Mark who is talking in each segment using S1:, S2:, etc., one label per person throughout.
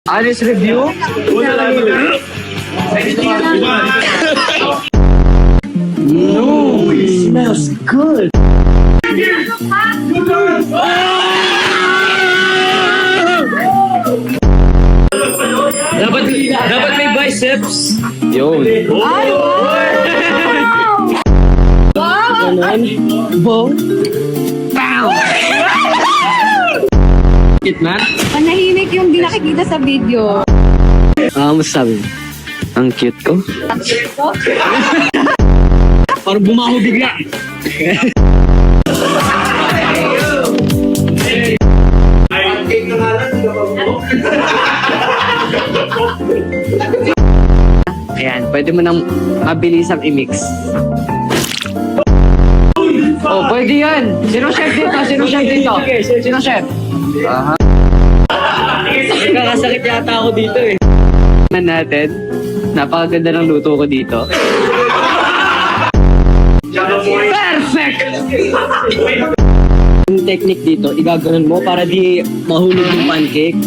S1: Honest review? No, it smells good. Dapat may biceps. Yun.
S2: Ay, wow!
S1: Ganun. Boom. Pow! Kitna?
S2: Manahimik yung di nakikita sa video.
S1: Masasabi. Ang cute ko. Parang bumaho bigla. Ayan, pwede mo nang mabilisang i-mix. Oh, pwede yan. Sino chef dito? Sino chef dito? Sino chef? Aha. Nakakasakit yata ako dito eh. Natin. Napakaganda ng luto ko dito. Perfect! Yung technique dito, igaganon mo para di mahulog yung pancake.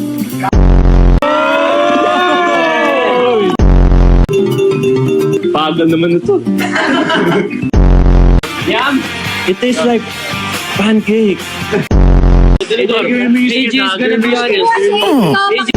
S1: Bagal naman ito. Yum! It tastes like pancake. AJ is gonna be honest.
S2: Kasi,